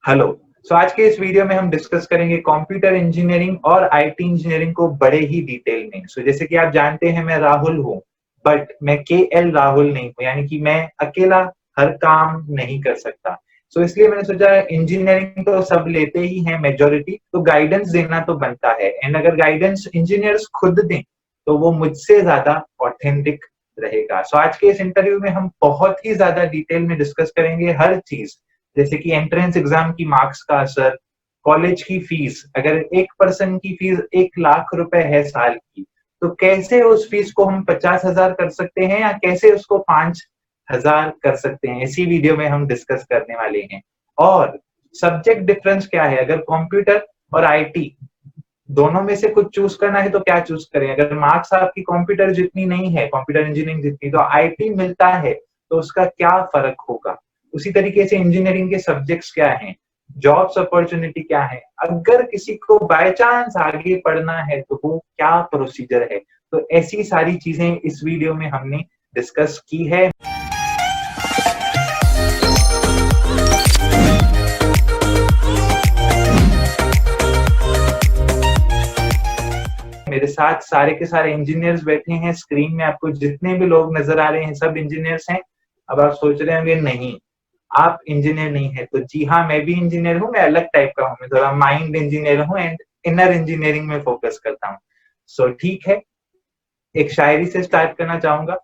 Hello. आज के इस वीडियो में हम डिस्कस करेंगे कंप्यूटर इंजीनियरिंग और आईटी इंजीनियरिंग को बड़े ही डिटेल में। जैसे कि आप जानते हैं मैं राहुल हूँ, बट मैं केएल राहुल नहीं हूँ, यानी कि मैं अकेला हर काम नहीं कर सकता। इसलिए मैंने सोचा इंजीनियरिंग तो सब लेते ही हैं मेजोरिटी, तो गाइडेंस देना तो बनता है। एंड अगर गाइडेंस इंजीनियर्स खुद दें तो वो मुझसे ज्यादा ऑथेंटिक रहेगा। आज के इस इंटरव्यू में हम बहुत ही ज्यादा डिटेल में डिस्कस करेंगे हर चीज, जैसे कि एंट्रेंस एग्जाम की मार्क्स का असर, कॉलेज की फीस। अगर एक पर्सन की फीस 1 लाख रुपए है साल की, तो कैसे उस फीस को हम 50,000 कर सकते हैं या कैसे उसको 5,000 कर सकते हैं, इसी वीडियो में हम डिस्कस करने वाले हैं। और सब्जेक्ट डिफरेंस क्या है, अगर कंप्यूटर और आईटी दोनों में से कुछ चूज करना है तो क्या चूज करें। अगर मार्क्स आपकी कंप्यूटर जितनी नहीं है, कंप्यूटर इंजीनियरिंग जितनी, तो आईटी मिलता है, तो उसका क्या फर्क होगा। उसी तरीके से इंजीनियरिंग के सब्जेक्ट्स क्या हैं, जॉब्स अपॉर्चुनिटी क्या है, अगर किसी को बाय चांस आगे पढ़ना है तो वो क्या प्रोसीजर है। तो ऐसी सारी चीजें इस वीडियो में हमने डिस्कस की है। मेरे साथ सारे के सारे इंजीनियर्स बैठे हैं। स्क्रीन में आपको जितने भी लोग नजर आ रहे हैं सब इंजीनियर्स हैं। अब आप सोच रहे होंगे नहीं आप इंजीनियर नहीं है, तो जी हाँ, मैं भी इंजीनियर हूँ। मैं अलग टाइप का हूँ, मैं थोड़ा माइंड इंजीनियर हूँ एंड इनर इंजीनियरिंग में फोकस करता हूँ। ठीक है, एक शायरी से स्टार्ट करना चाहूंगा।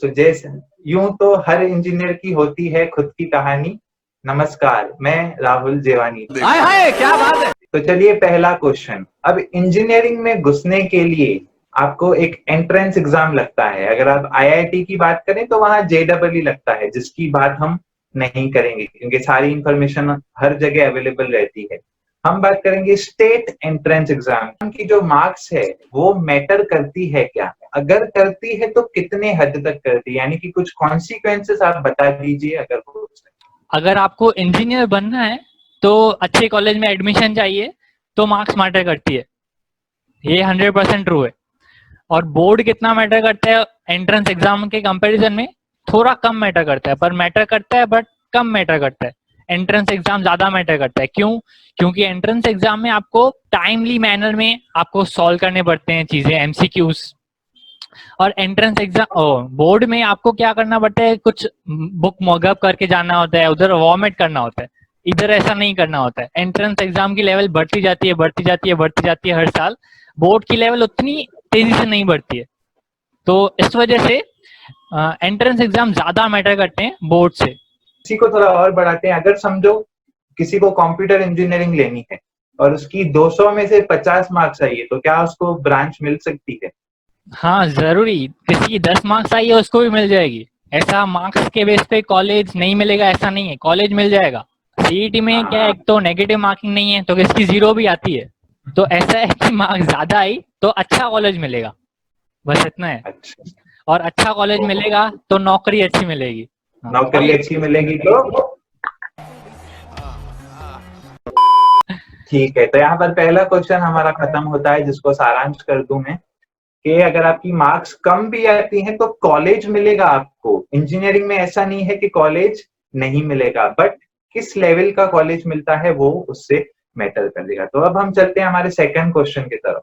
जैसे यूं तो हर इंजीनियर की होती है खुद की कहानी। नमस्कार, मैं राहुल जेवानी। हाय हाय क्या बात है। तो चलिए पहला क्वेश्चन। अब इंजीनियरिंग में घुसने के लिए आपको एक एंट्रेंस एग्जाम लगता है। अगर आप आईआईटी की बात करें तो वहां जेईई लगता है, जिसकी बात हम नहीं करेंगे क्योंकि सारी इंफॉर्मेशन हर जगह अवेलेबल रहती है। हम बात करेंगे स्टेट एंट्रेंस एग्जाम की। जो मार्क्स है वो मैटर करती है क्या, अगर करती है तो कितने हद तक करती है, यानी कि कुछ कॉन्सिक्वेंसेस आप बता दीजिए अगर हो सके। अगर आपको इंजीनियर बनना है तो अच्छे कॉलेज में एडमिशन चाहिए तो मार्क्स मैटर करती है, ये 100% ट्रू है। और बोर्ड कितना मैटर करता है एंट्रेंस एग्जाम के कंपैरिजन में, थोड़ा कम मैटर करता है, पर मैटर करता है बट कम मैटर करता है। एंट्रेंस एग्जाम ज्यादा मैटर करता है। क्यों? क्योंकि एंट्रेंस एग्जाम में आपको टाइमली मैनर में आपको सॉल्व करने पड़ते हैं चीजें, एमसीक्यूज। और एंट्रेंस एग्जाम बोर्ड में आपको क्या करना पड़ता है, कुछ बुक मॉकअप करके जाना होता है, उधर वॉर्मेट करना होता है, इधर ऐसा नहीं करना होता है। एंट्रेंस एग्जाम की लेवल बढ़ती जाती है, बढ़ती जाती है, बढ़ती जाती है हर साल। बोर्ड की लेवल उतनी तेजी से नहीं बढ़ती है, तो इस वजह से एंट्रेंस एग्जाम ज्यादा मैटर करते हैं बोर्ड से। इसी को थोड़ा और बढ़ाते हैं। अगर समझो किसी को कंप्यूटर इंजीनियरिंग लेनी है और उसकी 200 में से 50 मार्क्स आई है, तो क्या उसको ब्रांच मिल सकती है? हाँ जरूरी, किसी की 10 मार्क्स आई है उसको भी मिल जाएगी। ऐसा मार्क्स के बेस पे कॉलेज नहीं मिलेगा ऐसा नहीं है, कॉलेज मिल जाएगा। सीईटी में क्या है, एक तो नेगेटिव मार्किंग नहीं है तो किसकी जीरो भी आती है, तो ऐसा है कि मार्क्स ज्यादा आई तो अच्छा कॉलेज मिलेगा, बस इतना है। अच्छा, और अच्छा कॉलेज मिलेगा तो नौकरी अच्छी मिलेगी। नौकरी अच्छी मिलेगी तो ठीक है। तो यहाँ पर पहला क्वेश्चन हमारा खत्म होता है, जिसको सारांश कर दूं मैं कि अगर आपकी मार्क्स कम भी आती हैं तो कॉलेज मिलेगा आपको। इंजीनियरिंग में ऐसा नहीं है कि कॉलेज नहीं मिलेगा, बट किस लेवल का कॉलेज मिलता है वो उससे मैटर करेगा। तो अब हम चलते हैं हमारे सेकंड क्वेश्चन की तरफ।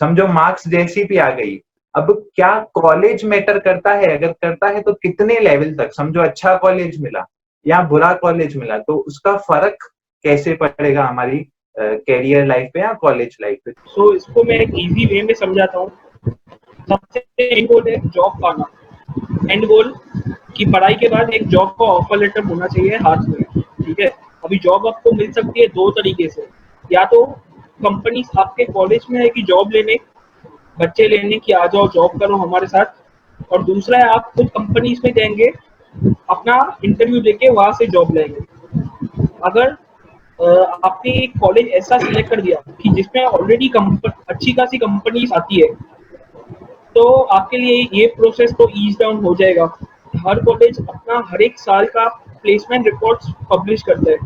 समझो मार्क्स जैसी भी आ गई, अब क्या कॉलेज मैटर करता है, अगर करता है तो कितने लेवल तक। समझो अच्छा कॉलेज मिला या बुरा कॉलेज मिला, तो उसका फर्क कैसे पड़ेगा हमारी कैरियर लाइफ पे या कॉलेज लाइफ पे। इसको मैं एक इजी वे में समझाता हूँ। सबसे एंड गोल है जॉब पाना। एंड गोल की पढ़ाई के बाद एक जॉब का ऑफर लेटर होना चाहिए हाथ में, ठीक है। अभी जॉब आपको मिल सकती है दो तरीके से, या तो कंपनी आपके कॉलेज में है कि जॉब लेने, बच्चे लेने की आ जाओ जॉब करो हमारे साथ, और दूसरा है आप खुद कंपनीज में जाएंगे, अपना इंटरव्यू देके वहां से जॉब लेंगे। अगर आपने एक कॉलेज ऐसा सिलेक्ट कर दिया कि जिसमें ऑलरेडी अच्छी खासी कंपनीज आती है, तो आपके लिए ये प्रोसेस तो ईज डाउन हो जाएगा। हर कॉलेज अपना हर एक साल का प्लेसमेंट रिपोर्ट्स पब्लिश करता है,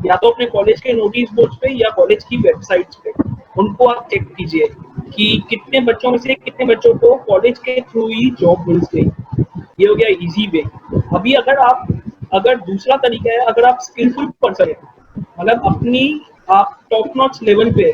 या तो अपने कॉलेज के नोटिस बोर्ड्स पे या कॉलेज की वेबसाइट्स पे। उनको आप चेक कीजिए कि कितने बच्चों में से कितने बच्चों को कॉलेज के थ्रू ही जॉब मिल गई। ये हो गया इजी वे। अभी अगर दूसरा तरीका है, अगर आप स्किलफुल पर्सन है, मतलब अपनी आप टॉप नॉच लेवल पे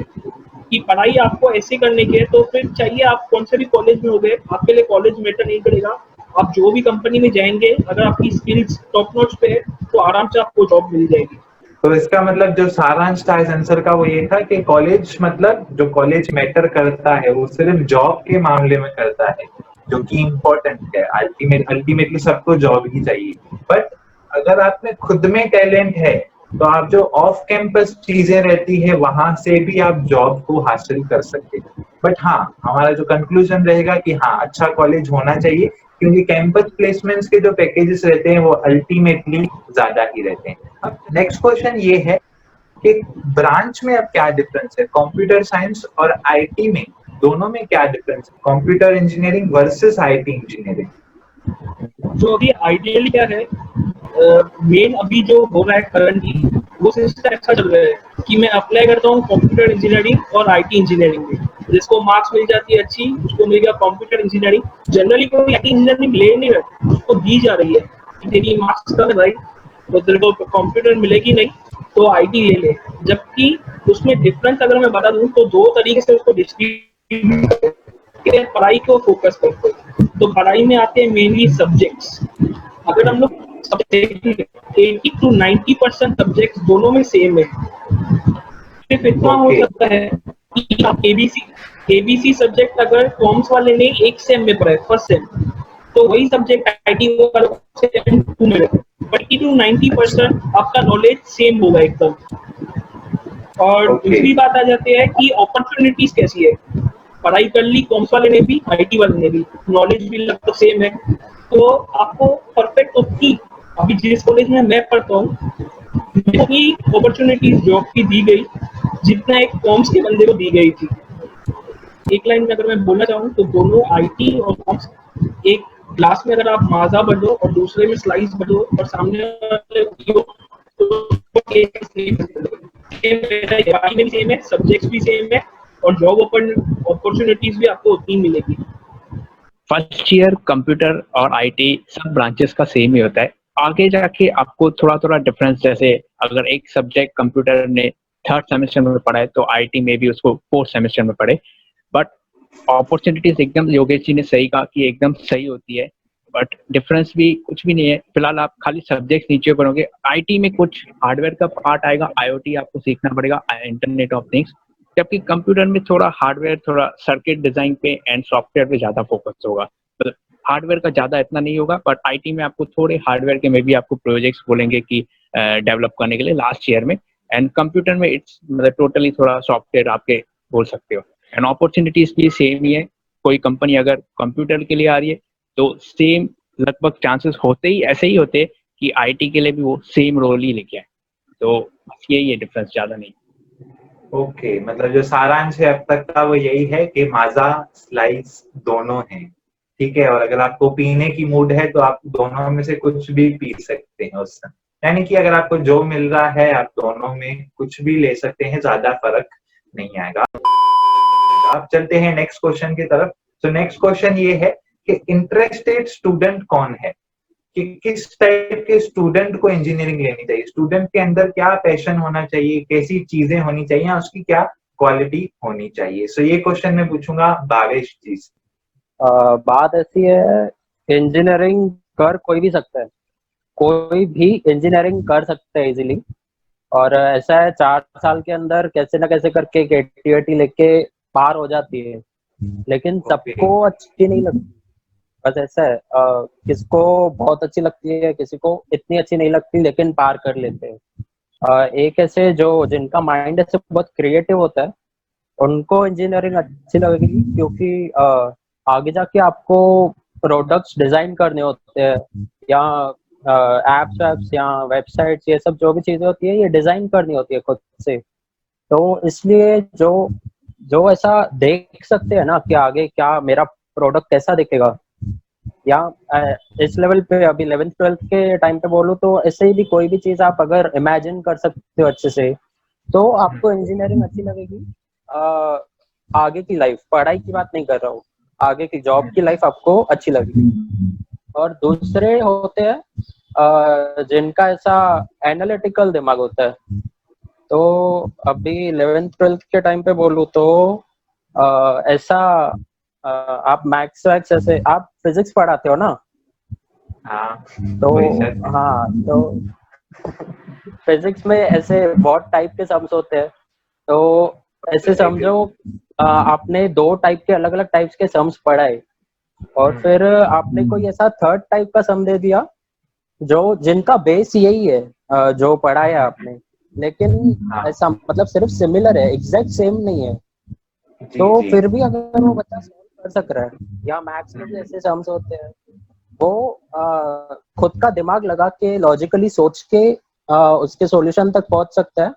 की पढ़ाई आपको ऐसे करने की है, तो फिर चाहिए आप कौन से भी कॉलेज में हो गए, आपके लिए कॉलेज मैटर नहीं करेगा। आप जो भी कंपनी में जाएंगे, अगर आपकी स्किल्स टॉप नॉच पे है तो आराम से आपको जॉब मिल जाएगी। तो इसका मतलब जो सारांश था इस आंसर का वो ये था कि कॉलेज मतलब जो कॉलेज मैटर करता है वो सिर्फ जॉब के मामले में करता है, जो कि इम्पोर्टेंट है। अल्टीमेटली सबको जॉब ही चाहिए, बट अगर आप में खुद में टैलेंट है तो आप जो ऑफ कैंपस चीजें रहती है वहां से भी आप जॉब को हासिल कर सकते हैं। बट हाँ, हमारा जो कंक्लूजन रहेगा कि हाँ, अच्छा कॉलेज होना चाहिए, क्योंकि कैंपस प्लेसमेंट्स के जो पैकेजेस रहते हैं वो अल्टीमेटली ज्यादा ही रहते हैं। अब नेक्स्ट क्वेश्चन ये है कि ब्रांच में अब क्या डिफरेंस है, कंप्यूटर साइंस और आईटी में, दोनों में क्या डिफरेंस है, computer engineering versus IT engineering? जो अभी आइडियली क्या है, मेन अभी जो हो रहा है करंटली, वो सिस्टम ऐसा चल रहा है कि मैं अप्लाई करता हूँ कंप्यूटर इंजीनियरिंग और आईटी इंजीनियरिंग में, जिसको मार्क्स मिल जाती है अच्छी, उसको मिल गया कंप्यूटर इंजीनियरिंग। जनरली कोई आईटी इंजीनियरिंग ले नहीं रहा, उसको दी जा रही है कि तेरी मार्क्स कम है भाई, तो तेरे को कंप्यूटर मिलेगी नहीं, तो आईटी ले ले। जबकि उसमें डिफरेंस अगर मैं बता दूं तो दो तरीके से उसको डिस्ट्रीब्यूट पढ़ाई को फोकस करते हैं। तो पढ़ाई में आते हैं मेनली सब्जेक्ट्स। अगर हम लोग 80 to 90% सब्जेक्ट दोनों में सेम है। सिर्फ इतना हो ओके, सकता है कि आप एबीसी सब्जेक्ट अगर कॉमर्स वाले ने एक सेम में पढ़ा है, फर्स्ट सेम, तो वही सब्जेक्ट आईटी सेम टू में रहे, बट 80 to 90% आपका नॉलेज सेम होगा एकदम। और ओके, दूसरी बात आ जाती है कि अपॉर्चुनिटीज कैसी है। पढ़ाई कर ली कॉमर्स वाले ने भी, आईटी वाले ने भी, नॉलेज भी लगभग सेम है, तो आपको परफेक्ट उतनी, अभी जिस कॉलेज में मैं पढ़ता हूँ, उतनी अपॉर्चुनिटीज जॉब की दी गई जितना एक कॉमर्स के बंदे को दी गई थी। एक लाइन में अगर मैं बोलना चाहूँ तो दोनों आईटी और कॉमर्स, एक ग्लास में अगर आप माजा बढ़ो और दूसरे में स्लाइस बढ़ो और सामने वाले को, सेम है, सब्जेक्ट्स भी सेम है, और जॉब अपॉर्चुनिटीज भी आपको उतनी मिलेगी। फर्स्ट ईयर कंप्यूटर और आईटी सब ब्रांचेस का सेम ही होता है। आगे जाके आपको थोड़ा थोड़ा डिफरेंस, जैसे अगर एक सब्जेक्ट कंप्यूटर ने थर्ड सेमेस्टर में पढ़ा है तो आईटी में भी उसको फोर्थ सेमेस्टर में पढ़े। बट अपॉर्चुनिटीज एकदम योगेश जी ने सही कहा कि एकदम सही होती है, बट डिफरेंस भी कुछ भी नहीं है। फिलहाल आप खाली सब्जेक्ट नीचे पढ़ोगे। आईटी में कुछ हार्डवेयर का पार्ट आएगा, आईओटी आपको सीखना पड़ेगा, इंटरनेट ऑफ थिंग्स। जबकि कंप्यूटर में थोड़ा हार्डवेयर, थोड़ा सर्किट डिजाइन पे एंड सॉफ्टवेयर पे ज्यादा फोकस होगा। मतलब हार्डवेयर का ज्यादा इतना नहीं होगा, बट आईटी में आपको थोड़े हार्डवेयर के में भी आपको प्रोजेक्ट्स बोलेंगे कि डेवलप करने के लिए लास्ट ईयर में। एंड कंप्यूटर में इट्स मतलब टोटली थोड़ा सॉफ्टवेयर आपके बोल सकते हो। एंड अपॉर्चुनिटीज भी सेम ही है। कोई कंपनी अगर कंप्यूटर के लिए आ रही है तो सेम लगभग चांसेस होते ही ऐसे ही होते कि आईटी के लिए भी वो सेम रोल ही लेके आए। तो बस यही है डिफरेंस, ज्यादा नहीं। ओके, मतलब जो सारांश है अब तक का वो यही है कि माजा स्लाइस दोनों हैं, ठीक है, और अगर आपको पीने की मूड है तो आप दोनों में से कुछ भी पी सकते हैं उस समय। यानी कि अगर आपको जो मिल रहा है आप दोनों में कुछ भी ले सकते हैं, ज्यादा फर्क नहीं आएगा। आप चलते हैं नेक्स्ट क्वेश्चन की तरफ। तो नेक्स्ट क्वेश्चन ये है कि इंटरेस्टेड स्टूडेंट कौन है, कि किस टाइप के स्टूडेंट को इंजीनियरिंग लेनी चाहिए, स्टूडेंट के अंदर क्या पैशन होना चाहिए, कैसी चीजें होनी चाहिए, उसकी क्या क्वालिटी होनी चाहिए। सो ये क्वेश्चन मैं पूछूंगा भावेश जी से। बात ऐसी है, इंजीनियरिंग कर कोई भी सकता है, कोई भी इंजीनियरिंग कर सकता है इजीली। और ऐसा है 4 साल के अंदर कैसे ना कैसे करके केटीवेटी लेके पार हो जाती है, लेकिन सबको अच्छी नहीं लगती। बस ऐसा है, किसको बहुत अच्छी लगती है, किसी को इतनी अच्छी नहीं लगती, लेकिन पार कर लेते हैं। एक ऐसे जो जिनका माइंड ऐसे बहुत क्रिएटिव होता है, उनको इंजीनियरिंग अच्छी लगेगी, क्योंकि आगे जाके आपको प्रोडक्ट्स डिजाइन करने होते हैं, या एप्स या वेबसाइट्स, ये सब जो भी चीजें होती है ये डिजाइन करनी होती है खुद से। तो इसलिए जो जो ऐसा देख सकते हैं ना कि आगे क्या मेरा प्रोडक्ट कैसा दिखेगा, या इस लेवल पे अभी 11th-12th के टाइम पे बोलूँ तो ऐसे ही भी कोई भी चीज आप अगर इमेजिन कर सकते हो अच्छे से, तो आपको इंजीनियरिंग अच्छी लगेगी। आगे की लाइफ, पढ़ाई की बात नहीं कर रहा हूँ, आगे की जॉब की लाइफ आपको अच्छी लगेगी। और दूसरे होते हैं जिनका ऐसा एनालिटिकल दिमाग होता है, तो अभी 11th 12th के टाइम पे बोलूँ तो ऐसा आप मैथ्स वैक्स ऐसे आप फिजिक्स पढ़ाते हो ना? हाँ तो वही सर। हाँ, तो फिजिक्स में ऐसे बहुत टाइप के सम्स होते हैं। तो ऐसे समझो आपने 2 टाइप के अलग अलग टाइप्स के सम्स पढ़ाए और फिर आपने कोई ऐसा थर्ड टाइप का सम दे दिया जो जिनका बेस यही है जो पढ़ाया आपने, लेकिन हाँ ऐसा मतलब सिर्फ सिमिलर है, एग्जैक्ट सेम नहीं है। जी तो जी। फिर भी अगर वो बच्चा सॉल्व कर सक रहा है, या मैथ्स में भी ऐसे सम्स होते हैं, वो खुद का दिमाग लगा के लॉजिकली सोच के उसके सॉल्यूशन तक पहुंच सकता है,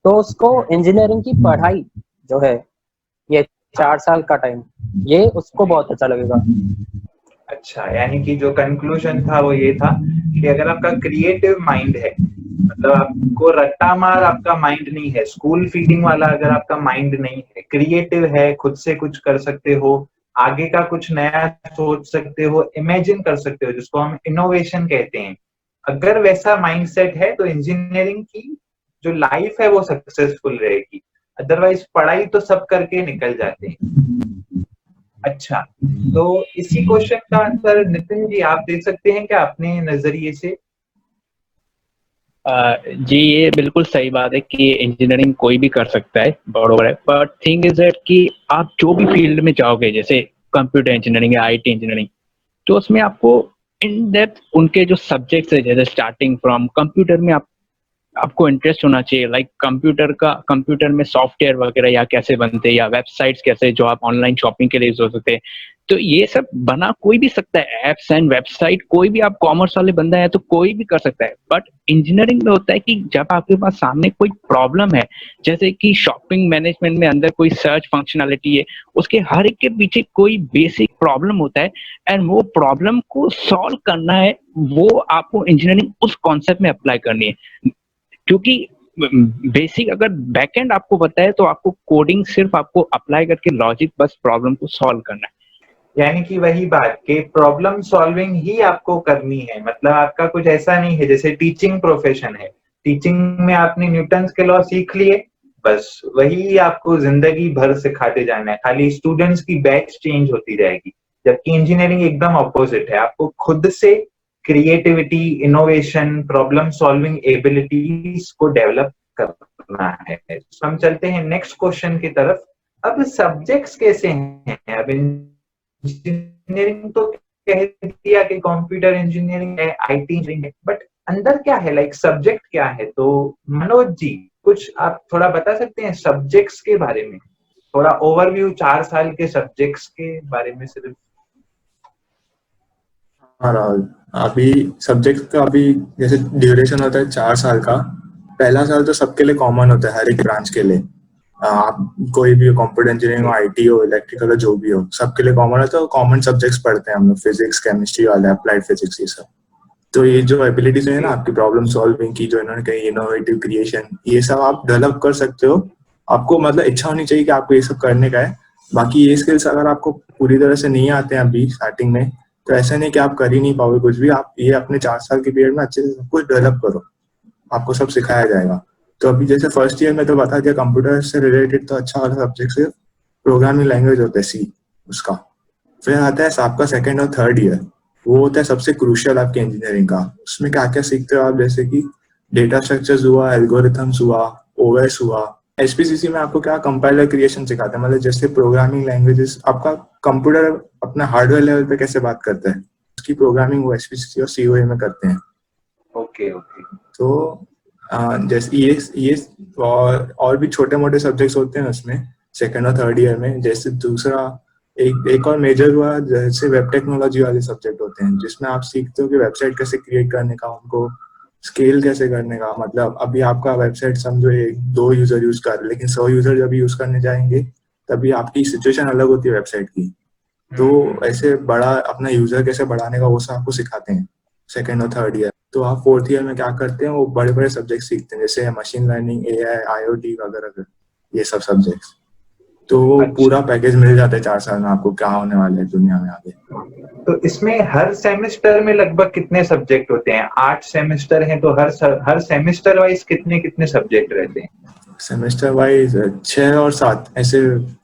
तो उसको इंजीनियरिंग की पढ़ाई जो है ये 4 साल का टाइम, ये उसको बहुत अच्छा लगेगा। अच्छा, यानी कि जो कंक्लूजन था वो ये था कि अगर आपका क्रिएटिव माइंड है, मतलब आपको रट्टा मार आपका माइंड नहीं है, स्कूल फीडिंग वाला अगर आपका माइंड नहीं है, क्रिएटिव है, खुद से कुछ कर सकते हो, आगे का कुछ नया सोच सकते हो, इमेजिन कर सकते हो, जिसको हम इनोवेशन कहते हैं, अगर वैसा माइंडसेट है तो इंजीनियरिंग की जो लाइफ है वो सक्सेसफुल रहेगी। अदरवाइज पढ़ाई तो सब करके निकल जाते हैं। अच्छा, तो इसी क्वेश्चन का आंसर नितिन जी आप दे सकते हैं क्या अपने नजरिए से? जी ये बिल्कुल सही बात है कि इंजीनियरिंग कोई भी कर सकता है, बरोबर है, बट थिंग इज दैट कि आप जो भी फील्ड में जाओगे, जैसे कंप्यूटर इंजीनियरिंग या आईटी इंजीनियरिंग, तो उसमें आपको इन डेप्थ उनके जो सब्जेक्ट्स है, जैसे स्टार्टिंग फ्रॉम कंप्यूटर में आपको इंटरेस्ट होना चाहिए, लाइक कंप्यूटर में सॉफ्टवेयर वगैरह या कैसे बनते हैं, या वेबसाइट्स कैसे जो आप ऑनलाइन शॉपिंग के लिए यूज हो सकते हैं। तो ये सब बना कोई भी सकता है, एप्स एंड वेबसाइट, कोई भी, आप कॉमर्स वाले बंदा है तो कोई भी कर सकता है। बट इंजीनियरिंग में होता है कि जब आपके पास सामने कोई प्रॉब्लम है, जैसे कि शॉपिंग मैनेजमेंट में अंदर कोई सर्च फंक्शनैलिटी है, उसके हर एक के पीछे कोई बेसिक प्रॉब्लम होता है, एंड वो प्रॉब्लम को सॉल्व करना है, वो आपको इंजीनियरिंग उस कॉन्सेप्ट में अप्लाई करनी है। क्योंकि बेसिक अगर बैकएंड आपको पता है तो आपको कोडिंग सिर्फ आपको अप्लाई करके लॉजिक बस प्रॉब्लम को सॉल्व करना है। यानी कि वही बात कि प्रॉब्लम सॉल्विंग ही आपको करनी है, मतलब आपका कुछ ऐसा नहीं है जैसे टीचिंग प्रोफेशन है, टीचिंग में आपने न्यूटन्स के लॉ सीख लिए, बस वही आपको जिंदगी भर सिखाते जाना है, खाली स्टूडेंट्स की बैच चेंज होती जाएगी। जबकि इंजीनियरिंग एकदम ऑपोजिट है, आपको खुद से creativity, innovation, problem solving abilities को डेवलप करना है। तो हम चलते हैं नेक्स्ट क्वेश्चन की तरफ। अब सब्जेक्ट्स कैसे हैं? अब इंजीनियरिंग तो कह दिया कि कंप्यूटर इंजीनियरिंग है, आईटी इंजीनियरिंग है, बट अंदर क्या है, लाइक सब्जेक्ट क्या है? तो मनोज जी कुछ आप थोड़ा बता सकते हैं सब्जेक्ट्स के बारे में, थोड़ा ओवरव्यू 4 साल के सब्जेक्ट्स के बारे में सिर्फ। हाँ राहुल, अभी सब्जेक्ट का अभी जैसे ड्यूरेशन होता है 4 साल का। पहला साल तो सबके लिए कॉमन होता है, हर एक ब्रांच के लिए। आप कोई भी हो, कंप्यूटर इंजीनियरिंग हो, आईटी हो, इलेक्ट्रिकल हो, जो भी हो, सबके लिए कॉमन होता है। कॉमन सब्जेक्ट्स पढ़ते हैं हम लोग, फिजिक्स, केमिस्ट्री वाले, अप्लाइड फिजिक्स, ये सब। तो ये जो एबिलिटीज है ना आपकी, प्रॉब्लम सॉल्विंग की, जो इन्होंने कही, इनोवेटिव क्रिएशन, ये सब आप डेवलप कर सकते हो। आपको मतलब इच्छा होनी चाहिए कि आपको ये सब करने का है। बाकी ये स्किल्स अगर आपको पूरी तरह से नहीं आते हैं अभी स्टार्टिंग में, तो ऐसा नहीं कि आप कर ही नहीं पाओगे कुछ भी। आप ये अपने 4 साल के पीरियड में अच्छे से सब कुछ डेवलप करो, आपको सब सिखाया जाएगा। तो अभी जैसे फर्स्ट ईयर में तो बता दिया कंप्यूटर से रिलेटेड, तो अच्छा वाला सब्जेक्ट सिर्फ प्रोग्रामिंग लैंग्वेज होता है, सी, उसका। फिर आता है आपका सेकेंड और थर्ड ईयर, वो होता है सबसे क्रूशियल आपके इंजीनियरिंग का। उसमें क्या क्या सीखते हो आप, जैसे कि डेटा स्ट्रक्चर्स हुआ, एल्गोरिथम्स हुआ, ओएस हुआ। एसपीसीसी में आपको क्या कंपाइलर क्रिएशन सिखाते हैं, मतलब जैसे प्रोग्रामिंग लैंग्वेजेस, आपका कंप्यूटर अपना हार्डवेयर लेवल पे कैसे बात करता है, उसकी प्रोग्रामिंग वो एसपीसीसी और सीओए में करते हैं। Okay okay. तो जैसे ये और भी छोटे मोटे सब्जेक्ट्स होते हैं उसमें सेकेंड और थर्ड ईयर में। जैसे दूसरा एक और मेजर हुआ, जैसे वेब टेक्नोलॉजी वाले सब्जेक्ट होते हैं, जिसमें आप सीखते हो कि वेबसाइट कैसे क्रिएट करने का, उनको स्केल कैसे करने का। मतलब अभी आपका वेबसाइट समझो 1-2 यूजर यूज कर रहे, लेकिन 100 यूजर जब यूज करने जाएंगे तभी आपकी सिचुएशन अलग होती है वेबसाइट की। तो ऐसे बड़ा अपना यूजर कैसे बढ़ाने का वो सब आपको सिखाते हैं सेकेंड और थर्ड ईयर। तो आप फोर्थ ईयर में क्या करते हैं, वो बड़े बड़े सब्जेक्ट सीखते हैं, जैसे मशीन लर्निंग, एआई, आईओटी वगैरह, ये सब सब्जेक्ट्स। तो वो अच्छा। पूरा पैकेज मिल जाता है 4 साल में आपको क्या होने वाला है दुनिया में आगे। तो इसमें हर सेमेस्टर में लगभग कितने सब्जेक्ट होते हैं? 8 सेमेस्टर हैं, तो हर सेमेस्टर वाइज कितने कितने सब्जेक्ट रहते हैं? सेमेस्टर वाइज 6 और 7 ऐसे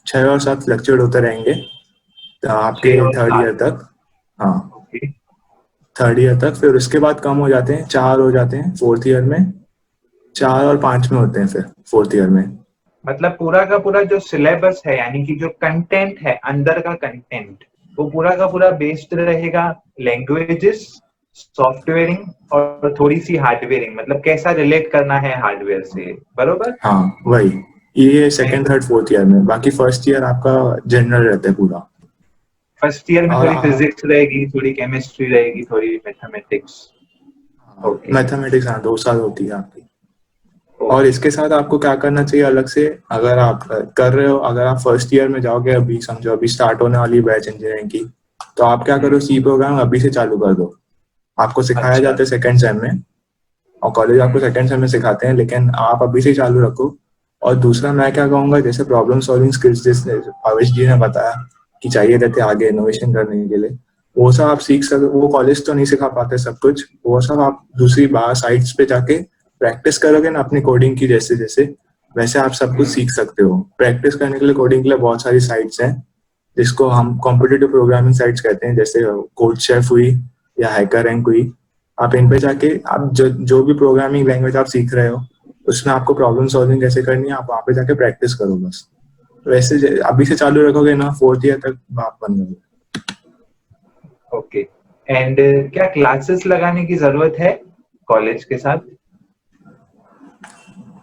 6 और 7 लेक्चर होते रहेंगे तो आपके 6 और थर्ड 7। ईयर तक। हाँ, ओके। थर्ड ईयर तक। फिर उसके बाद कम हो जाते हैं, 4 हो जाते हैं फोर्थ ईयर में, 4 और 5 में होते हैं फिर फोर्थ ईयर में। मतलब पूरा का पूरा जो सिलेबस है, यानी कि जो कंटेंट है, अंदर का कंटेंट, वो पूरा का पूरा बेस्ड रहेगा लैंग्वेजेस, सॉफ्टवेयरिंग और थोड़ी सी हार्डवेयरिंग, मतलब कैसा रिलेट करना है हार्डवेयर से, बरोबर? हाँ वही, ये सेकंड थर्ड फोर्थ ईयर में। बाकी फर्स्ट ईयर आपका जनरल रहता है पूरा। फर्स्ट ईयर में और थोड़ी फिजिक्स रहेगी, थोड़ी केमिस्ट्री रहेगी, थोड़ी मैथमेटिक्स। ओके। मैथमेटिक्स हाँ 2 साल होती है आपकी। और इसके साथ आपको क्या करना चाहिए अलग से, अगर आप कर रहे हो, अगर आप फर्स्ट ईयर में जाओगे, अभी समझो अभी स्टार्ट होने वाली बैच इंजीनियरिंग की, तो आप क्या करो, सी प्रोग्राम अभी से चालू कर दो। आपको सिखाया अच्छा। जाता है सेकंड सेम में, और कॉलेज आपको सेकंड सेम में सिखाते हैं, लेकिन आप अभी से चालू रखो। और दूसरा मैं क्या कहूँगा, जैसे प्रॉब्लम सॉल्विंग स्किल्स जैसे भावेश जी ने बताया कि चाहिए रहते आगे इनोवेशन करने के लिए, वो सब आप सीख सकते। वो कॉलेज तो नहीं सिखा पाते सब कुछ, वो सब आप दूसरी बाहर साइट्स पे जाके प्रैक्टिस करोगे ना अपनी कोडिंग की, जैसे जैसे वैसे आप सब कुछ सीख सकते हो। प्रैक्टिस करने के लिए कोडिंग के लिए बहुत सारी साइट्स हैं, जिसको हम कॉम्पिटिटिव प्रोग्रामिंग साइट्स कहते हैं, जैसे कोड शेफ हुई या हैकर रैंक हुई। आप इन पे जाके आप जो भी प्रोग्रामिंग लैंग्वेज आप सीख रहे हो, उसमें आपको प्रॉब्लम सॉल्विंग कैसे करनी है, आप वहाँ पे जाके प्रैक्टिस करो बस। वैसे अभी से चालू रखोगे ना, फोर्थ ईयर तक आप बन जाओगे। ओके। एंड क्या क्लासेस लगाने की जरूरत है कॉलेज के साथ?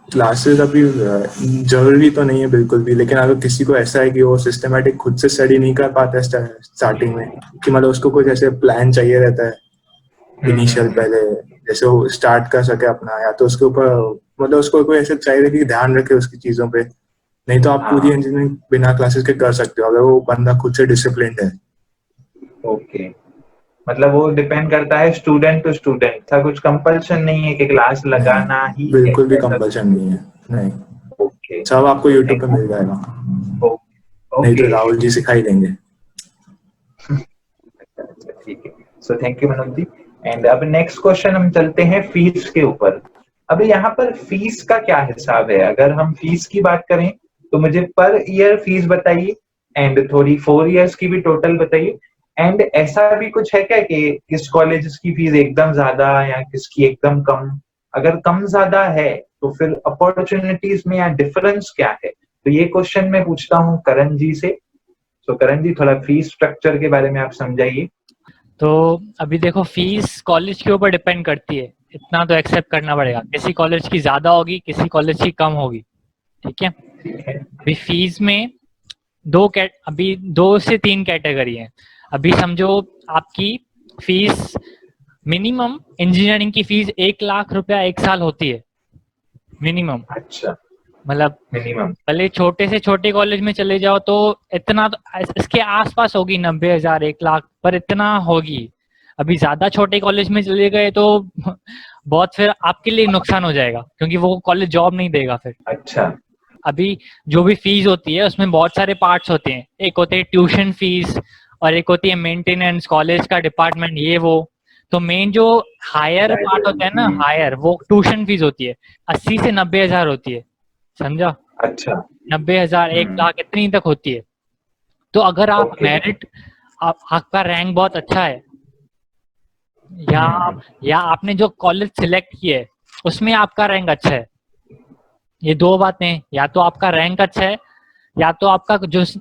क्लासेस अभी जरूरी तो नहीं है बिल्कुल भी, लेकिन अगर किसी को ऐसा है कि वो सिस्टमेटिक खुद से स्टडी नहीं कर पाता है स्टार्टिंग में, कि मतलब उसको कुछ ऐसे प्लान चाहिए रहता है इनिशियल पहले, जैसे वो स्टार्ट कर सके अपना, या तो उसके ऊपर मतलब उसको कोई ऐसे चाहिए कि ध्यान रखे उसकी चीजों पे। नहीं तो आप पूरी इंजीनियरिंग बिना क्लासेस के कर सकते हो, अगर वो बंदा खुद से डिसिप्लिन्ड है। ओके। मतलब वो डिपेंड करता है स्टूडेंट टू स्टूडेंट, ऐसा कुछ कंपल्शन नहीं है कि क्लास लगाना नहीं, ही है, बिल्कुल भी ऐसा? कंपल्शन नहीं है, नहीं। ओके। सब आपको यूट्यूब पे मिल जाएगा, नहीं तो ओके। राहुल जी सिखाई देंगे। ठीक है। So thank you Manoj ji. And अब नेक्स्ट क्वेश्चन हम चलते हैं फीस के ऊपर। अब यहाँ पर फीस का क्या हिसाब है? अगर हम फीस की बात करें तो मुझे पर ईयर फीस बताइए, एंड थोड़ी 4 इयर्स की भी टोटल बताइए। एंड ऐसा भी कुछ है क्या कि किस कॉलेज की फीस एकदम ज्यादा या किसकी एकदम कम? अगर कम ज्यादा है तो फिर अपॉर्चुनिटीज में या डिफरेंस क्या है? तो ये क्वेश्चन मैं पूछता हूँ करण जी से। तो करण जी, थोड़ा फीस स्ट्रक्चर के बारे में आप समझाइए। तो अभी देखो, फीस कॉलेज के ऊपर डिपेंड करती है, इतना तो एक्सेप्ट करना पड़ेगा। किसी कॉलेज की ज्यादा होगी, किसी कॉलेज की कम होगी, ठीक है। ठीक है। अभी फीस में अभी 2 से 3 कैटेगरी है। अभी समझो आपकी फीस मिनिमम इंजीनियरिंग की फीस 1 लाख रुपया 1 साल होती है मिनिमम। अच्छा, मतलब मिनिमम। भले छोटे से छोटे कॉलेज में चले जाओ तो इतना तो इसके आसपास होगी, 90,000 1 लाख पर इतना होगी। अभी ज्यादा छोटे कॉलेज में चले गए तो बहुत फिर आपके लिए नुकसान हो जाएगा, क्योंकि वो कॉलेज जॉब नहीं देगा फिर। अच्छा। अभी जो भी फीस होती है उसमें बहुत सारे पार्ट्स होते हैं। एक होते हैं ट्यूशन फीस, और एक होती है मेंटेनेंस, कॉलेज का डिपार्टमेंट, ये वो। तो मेन जो हायर पार्ट होता है ना, हायर, वो ट्यूशन फीस होती है, 80 से 90,000 होती है, समझा। अच्छा। 90,000 1 लाख इतनी तक होती है। तो अगर आप ओके। मेरिट, आपका रैंक बहुत अच्छा है, या आपने जो कॉलेज सिलेक्ट किया है उसमें आपका रैंक अच्छा है, ये 2 बातें, या तो आपका रैंक अच्छा है, या तो आपका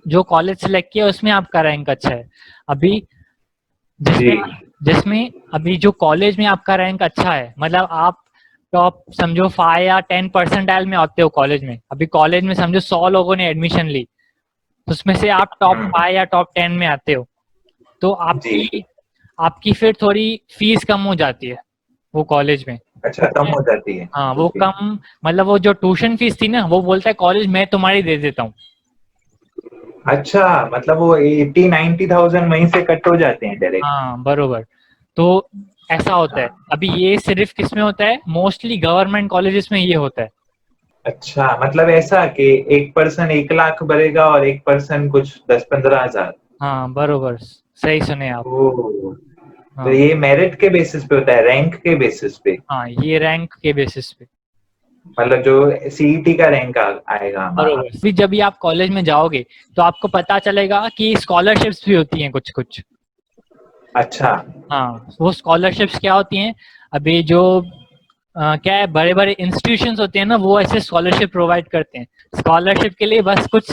जो कॉलेज सिलेक्ट किया उसमें आपका रैंक अच्छा है। अभी जिसमें अभी जो कॉलेज में आपका रैंक अच्छा है, मतलब आप टॉप समझो 5 या 10 परसेंटाइल में आते हो कॉलेज में। अभी कॉलेज में समझो 100 लोगों ने एडमिशन ली, उसमें से आप टॉप 5 या टॉप 10 में आते हो, तो आपकी फिर थोड़ी फीस कम हो जाती है वो कॉलेज में। अच्छा, कम हो जाती है। हाँ, वो कम, मतलब वो जो ट्यूशन फीस थी ना, वो बोलता है कॉलेज मैं तुम्हारी दे देता हूँ। अच्छा, मतलब वो 80-90,000 वहीं से कट हो जाते हैं डायरेक्ट। हाँ बरोबर। तो ऐसा होता है। अभी ये सिर्फ किसमें होता है? मोस्टली गवर्नमेंट कॉलेजेस में ये होता है। अच्छा, मतलब ऐसा कि एक पर्सन 1 लाख भरेगा और एक पर्सन कुछ 10-15 हजार। हाँ बरोबर, सही सुने आप। ओह, तो हाँ ये मेरिट के बेसिस पे होता है, रैंक के बेसिस पे? हाँ, ये रैंक के बेसिस पे। मतलब जो सीईटी का रैंक आएगा हमारा। बरोबर, फिर जब भी आप कॉलेज में जाओगे तो आपको पता चलेगा कि स्कॉलरशिप्स भी होती हैं कुछ कुछ। अच्छा। हाँ, वो स्कॉलरशिप्स क्या होती हैं, अभी जो क्या है, बड़े बड़े इंस्टीट्यूशंस होते हैं ना, वो ऐसे स्कॉलरशिप प्रोवाइड करते हैं। स्कॉलरशिप के लिए बस कुछ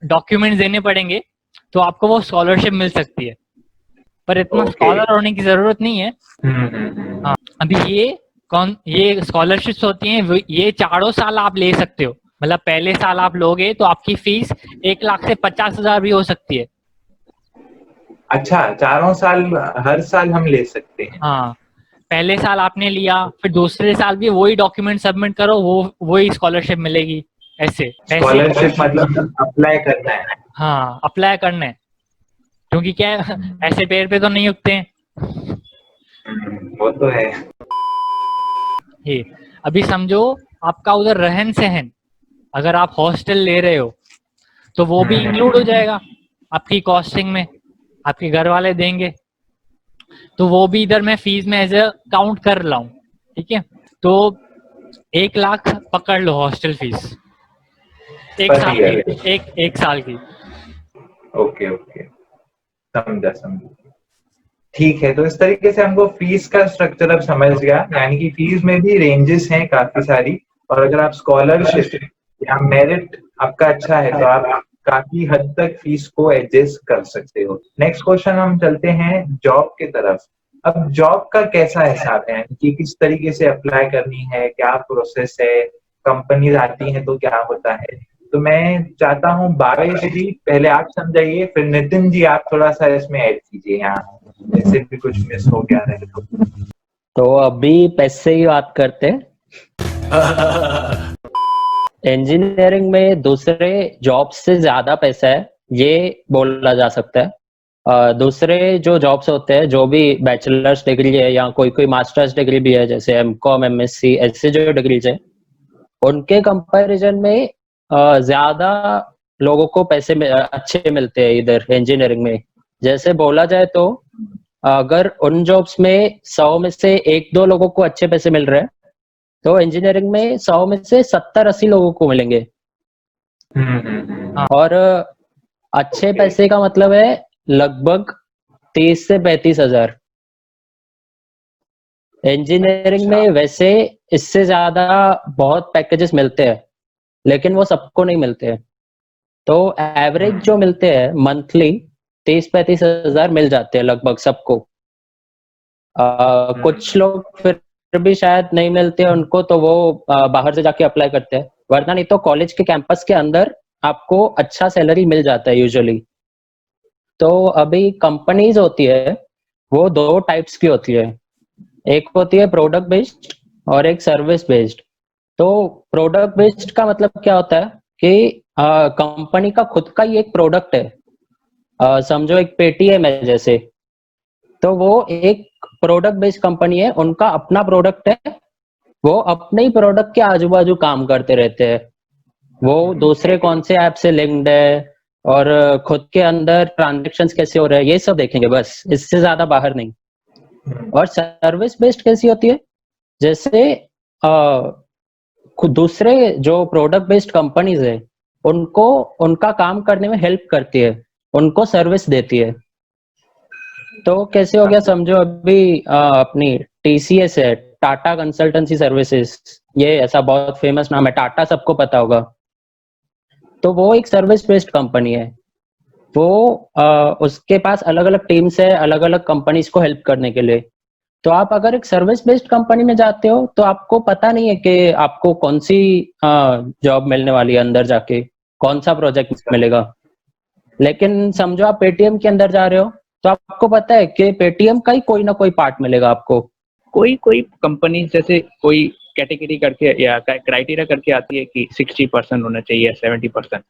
डॉक्यूमेंट्स देने पड़ेंगे तो आपको वो स्कॉलरशिप मिल सकती है, पर इतना ओके। स्कॉलर होने की जरूरत नहीं है। हम्म। हाँ, अभी ये स्कॉलरशिप्स होती हैं, ये चारों साल आप ले सकते हो। मतलब पहले साल आप लोगे तो आपकी फीस 1 लाख से 50 हजार भी हो सकती है। अच्छा, चारों साल, हर साल हम ले सकते हैं? हाँ, पहले साल आपने लिया, फिर दूसरे साल भी वही डॉक्यूमेंट सबमिट करो, वही स्कॉलरशिप मिलेगी। ऐसे ऐसे स्कॉलरशिप मतलब अप्लाई करना है? हाँ, अप्लाई करना है, क्योंकि क्या है, ऐसे पेड़ पे तो नहीं उगते हैं। वो तो है। ये अभी समझो, आपका उधर रहन सहन, अगर आप हॉस्टल ले रहे हो तो वो भी इंक्लूड हो जाएगा आपकी कॉस्टिंग में, आपके घर वाले देंगे, तो वो भी इधर मैं फीस में एज ए काउंट कर लाऊं। ठीक है, तो 1 लाख पकड़ लो हॉस्टल फीस, एक पर साल ईयर? की, एक साल की। ओके ओके, समझा समझा। ठीक है, तो इस तरीके से हमको फीस का स्ट्रक्चर अब समझ गया, यानी कि फीस में भी रेंजेस हैं काफी सारी, और अगर आप स्कॉलरशिप या मेरिट आपका अच्छा है तो आप काफी हद तक फीस को एडजस्ट कर सकते हो। नेक्स्ट क्वेश्चन हम चलते हैं जॉब की तरफ। अब जॉब का कैसा हिसाब है, यानी कि किस तरीके से अप्लाई करनी है, क्या प्रोसेस है, कंपनीज आती हैं तो क्या होता है? तो मैं चाहता हूँ भावेश जी पहले आप समझाइए, फिर नितिन जी आप थोड़ा सा इसमें ऐड कीजिए, यहाँ जैसे भी कुछ मिस हो गया रहे तो अभी पैसे की बात करते हैं। इंजीनियरिंग में दूसरे जॉब से ज्यादा पैसा है, ये बोला जा सकता है। दूसरे जो जॉब्स होते हैं, जो भी बैचलर्स डिग्री है या कोई कोई मास्टर्स डिग्री भी है, जैसे एमकॉम, एमएससी, ऐसे जो डिग्रीज है, उनके कंपैरिजन में ज्यादा लोगों को पैसे अच्छे मिलते हैं इधर इंजीनियरिंग में। जैसे बोला जाए तो अगर उन जॉब्स में 100 में से 1-2 लोगों को अच्छे पैसे मिल रहे हैं, तो इंजीनियरिंग में 100 में से 70-80 लोगों को मिलेंगे। और अच्छे पैसे का मतलब है लगभग 30 से 35 हजार। इंजीनियरिंग में वैसे इससे ज्यादा बहुत पैकेजेस मिलते हैं, लेकिन वो सबको नहीं मिलते हैं। तो एवरेज जो मिलते हैं मंथली 30-35 हजार मिल जाते हैं लगभग सबको। कुछ लोग फिर भी शायद नहीं मिलते उनको, तो वो बाहर से जाके अप्लाई करते हैं, वरना नहीं तो कॉलेज के कैंपस के अंदर आपको अच्छा सैलरी मिल जाता है यूजुअली। तो अभी कंपनीज होती है वो 2 टाइप्स की होती है, एक होती है प्रोडक्ट बेस्ड और एक सर्विस बेस्ड। तो प्रोडक्ट बेस्ड का मतलब क्या होता है कि कंपनी का खुद का ही एक प्रोडक्ट है। समझो एक पेटीएम है जैसे, तो वो एक प्रोडक्ट बेस्ड कंपनी है, उनका अपना प्रोडक्ट है, वो अपने ही प्रोडक्ट के आजू बाजू काम करते रहते हैं। वो दूसरे कौन से ऐप से लिंक्ड है और खुद के अंदर ट्रांजेक्शन्स कैसे हो रहे हैं, ये सब देखेंगे बस, इससे ज्यादा बाहर नहीं। और सर्विस बेस्ड कैसी होती है, जैसे दूसरे जो प्रोडक्ट बेस्ड कंपनीज है उनको उनका काम करने में हेल्प करती है, उनको सर्विस देती है। तो कैसे हो गया, समझो अभी अपनी टीसीएस है, टाटा कंसल्टेंसी सर्विसेज, ये ऐसा बहुत फेमस नाम है, टाटा सबको पता होगा। तो वो एक सर्विस बेस्ड कंपनी है। वो उसके पास अलग अलग टीम्स है, अलग अलग कंपनीज को हेल्प करने के लिए। तो आप अगर एक सर्विस बेस्ड कंपनी में जाते हो तो आपको पता नहीं है कि आपको कौन सी जॉब मिलने वाली है, अंदर जाके कौन सा प्रोजेक्ट मिलेगा। लेकिन समझो आप पेटीएम के अंदर जा रहे हो तो आपको पता है कि पेटीएम का ही कोई ना कोई पार्ट मिलेगा आपको। कोई कोई कंपनी जैसे कोई कैटेगरी करके या क्राइटेरिया करके आती है कि 60% होना चाहिए, 70%,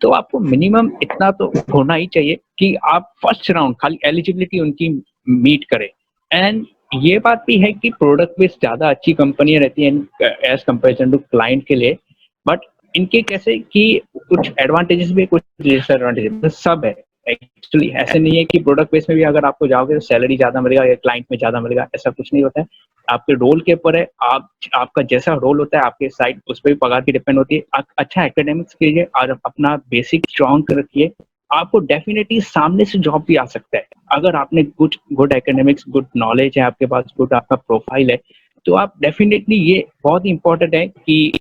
तो आपको मिनिमम इतना तो होना ही चाहिए कि आप फर्स्ट राउंड खाली एलिजिबिलिटी उनकी मीट करें। एंड ये बात भी है कि प्रोडक्ट बेस्ड ज्यादा अच्छी कंपनियां रहती हैं एज कंपेरिजन टू क्लाइंट के लिए, बट इनके कैसे कि कुछ एडवांटेजेस भी कुछ डिसएडवांटेजेस सब है एक्चुअली। ऐसे नहीं है कि प्रोडक्ट बेस में भी अगर आपको जाओगे तो सैलरी ज्यादा मिलेगा या क्लाइंट में ज्यादा मिलेगा, ऐसा कुछ नहीं होता है। आपके रोल के ऊपर है, आपका जैसा रोल होता है आपके साइड उस पर भी पगार की डिपेंड होती है। अच्छा एकेडमिक्स कीजिए और अपना बेसिक स्ट्रॉन्ग रखिए, आपको डेफिनेटली सामने से जॉब भी आ सकता है। अगर आपने कुछ गुड एकेडमिक्स, गुड नॉलेज है आपके पास, गुड आपका प्रोफाइल है, तो आप डेफिनेटली, ये बहुत ही इंपॉर्टेंट है कि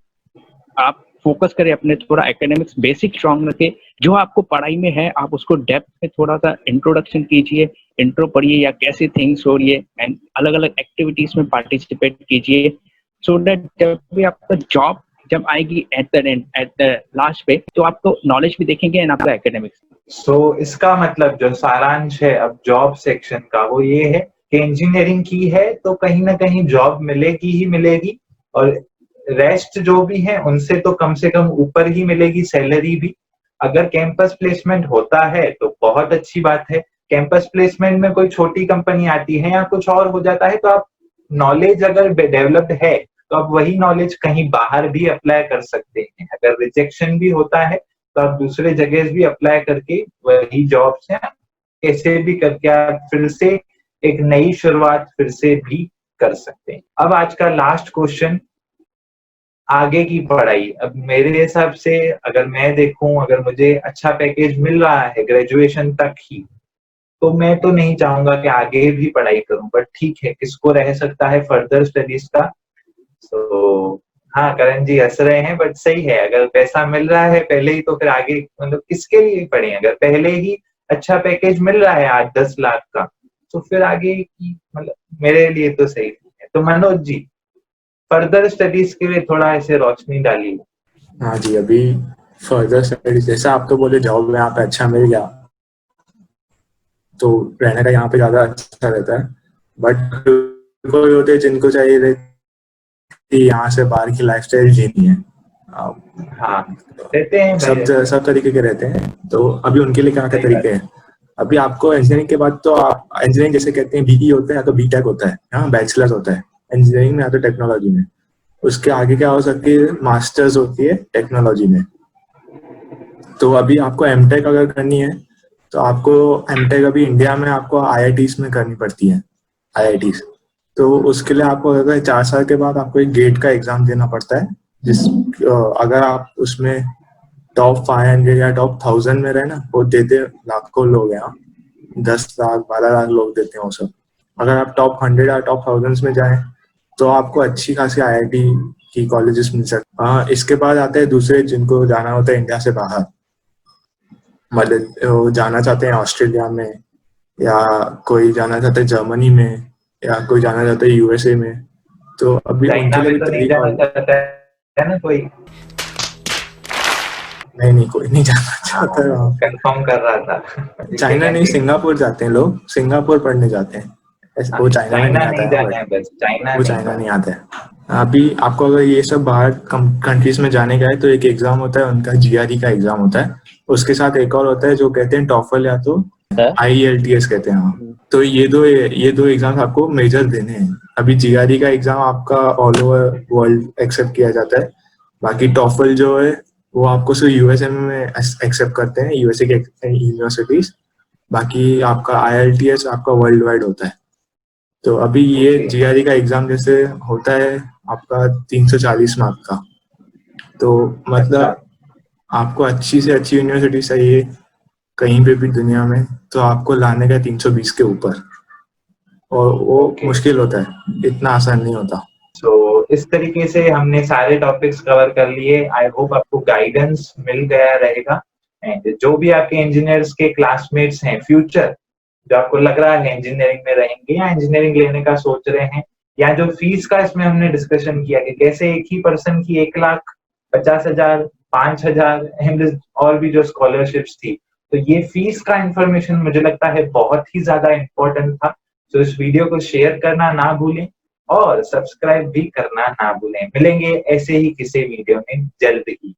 आप फोकस करें अपने थोड़ा एकेडमिक्स बेसिक स्ट्रॉन्ग रखें। जो आपको पढ़ाई में है आप उसको डेप्थ में थोड़ा सा इंट्रोडक्शन कीजिए, इंट्रो पढ़िए या कैसे थिंग्स हो रही है, एंड अलग अलग एक्टिविटीज में पार्टिसिपेट कीजिए, सो दैट जब भी आपका जॉब जब आएगी at the end, at the last पे, तो आपको नॉलेज भी देखेंगे एंड आपका एकेडमिक्स। सो इसका मतलब जो सारांश है अब जॉब सेक्शन का वो ये है कि इंजीनियरिंग की है तो कहीं ना कहीं जॉब मिलेगी ही मिलेगी, और रेस्ट जो भी है उनसे तो कम से कम ऊपर ही मिलेगी सैलरी भी। अगर कैंपस प्लेसमेंट होता है तो बहुत अच्छी बात है। कैंपस प्लेसमेंट में कोई छोटी कंपनी आती है या कुछ और हो जाता है तो आप नॉलेज अगर डेवलप्ड है तो आप वही नॉलेज कहीं बाहर भी अप्लाई कर सकते हैं। अगर रिजेक्शन भी होता है तो आप दूसरे जगह भी अप्लाई करके वही जॉब से कैसे भी करके आप फिर से एक नई शुरुआत फिर से भी कर सकते हैं। अब आज का लास्ट क्वेश्चन, आगे की पढ़ाई। अब मेरे हिसाब से अगर मैं देखूं, अगर मुझे अच्छा पैकेज मिल रहा है ग्रेजुएशन तक ही, तो मैं तो नहीं चाहूंगा कि आगे भी पढ़ाई करूं, बट ठीक है, किसको रह सकता है फर्दर स्टडीज का। तो हाँ, करण जी हंस रहे हैं, बट सही है, अगर पैसा मिल रहा है पहले ही तो फिर आगे मतलब किसके लिए पढ़े। अगर पहले ही अच्छा पैकेज मिल रहा है 8-10 लाख का, तो फिर आगे की मतलब मेरे लिए तो सही है। तो मनोज जी, फर्दर स्टडीज के लिए थोड़ा ऐसे रोशनी डालिए। हाँ जी, अभी फर्दर स्टडीज जैसा आप तो बोले जॉब में यहाँ पे अच्छा मिल गया तो रहने का यहाँ पे ज्यादा अच्छा रहता है, बट कोई होते हैं जिनको चाहिए कि यहाँ से बाहर की लाइफस्टाइल जीनी है। हाँ रहते हैं भाई, सब तरीके के रहते हैं, तो अभी उनके लिए क्या क्या तरीके हैं। अभी आपको इंजीनियरिंग के बाद तो आप इंजीनियरिंग जैसे कहते हैं बीई होता है या तो बीटेक होता है, हाँ बैचलर्स होता है इंजीनियरिंग में या तो टेक्नोलॉजी में। उसके आगे क्या हो सकती है, मास्टर्स होती है टेक्नोलॉजी में। तो अभी आपको एमटेक अगर करनी है तो आपको एमटेक अभी इंडिया में आपको आईआईटीज में करनी पड़ती है, आईआईटीज। तो उसके लिए आपको अगर 4 साल के बाद आपको एक गेट का एग्जाम देना पड़ता है, अगर आप उसमें टॉप 500 या टॉप 1000 में रहे ना, वो देते लाखों लोग हैं, 10 लाख 12 लाख लोग देते हैं वो सब। अगर आप टॉप 100 या टॉप 1000 में जाएं तो आपको अच्छी खासी आईआईटी की कॉलेजेस मिल सकते हैं। इसके बाद आते हैं दूसरे जिनको जाना होता है इंडिया से बाहर, मतलब जाना चाहते हैं ऑस्ट्रेलिया में, या कोई जाना चाहते हैं जर्मनी में, या कोई जाना चाहता है यूएसए में। तो अभी उनके लिए भी तो नहीं तरीका जाना चाहता है ना कोई? नहीं कोई नहीं जाना चाहता है। कंफर्म कर रहा था। चाइना नहीं, सिंगापुर जाते हैं लोग, सिंगापुर पढ़ने जाते हैं। वो चाइना में नहीं आता जाना है, है बस, चाइना वो चाइना नहीं आता है। अभी आपको अगर ये सब बाहर कंट्रीज में जाने का है तो एक एग्जाम होता है उनका, जीआरई का एग्जाम होता है। उसके साथ एक और होता है जो कहते हैं टॉफल या तो IELTS कहते हैं। हाँ, तो ये दो एग्जाम आपको मेजर देने हैं। अभी जीआरई का एग्जाम आपका ऑल ओवर वर्ल्ड एक्सेप्ट किया जाता है, बाकी टॉफल जो है वो आपको सिर्फ यूएसए में एक्सेप्ट करते हैं, यूएसए के यूनिवर्सिटीज। बाकी आपका IELTS आपका वर्ल्ड वाइड होता है। तो अभी ये जीआरई का एग्जाम जैसे होता है आपका 340 मार्क का, तो मतलब आपको अच्छी से अच्छी यूनिवर्सिटी चाहिए कहीं पे भी दुनिया में, तो आपको लाने का 320 के ऊपर, और वो मुश्किल होता है, इतना आसान नहीं होता। तो इस तरीके से हमने सारे टॉपिक्स कवर कर लिए। आई होप आपको गाइडेंस मिल गया रहेगा। एंड जो भी आपके इंजीनियर्स के क्लासमेट्स हैं फ्यूचर, जो आपको लग रहा है इंजीनियरिंग में रहेंगे या इंजीनियरिंग लेने का सोच रहे हैं, या जो फीस का इसमें हमने डिस्कशन किया कि कैसे एक ही पर्सन की 1,50,000, 5,000 एंड और भी जो स्कॉलरशिप्स थी, तो ये फीस का इंफॉर्मेशन मुझे लगता है बहुत ही ज्यादा इंपॉर्टेंट था। तो इस वीडियो को शेयर करना ना भूलें और सब्सक्राइब भी करना ना भूलें। मिलेंगे ऐसे ही किसी वीडियो में जल्द ही।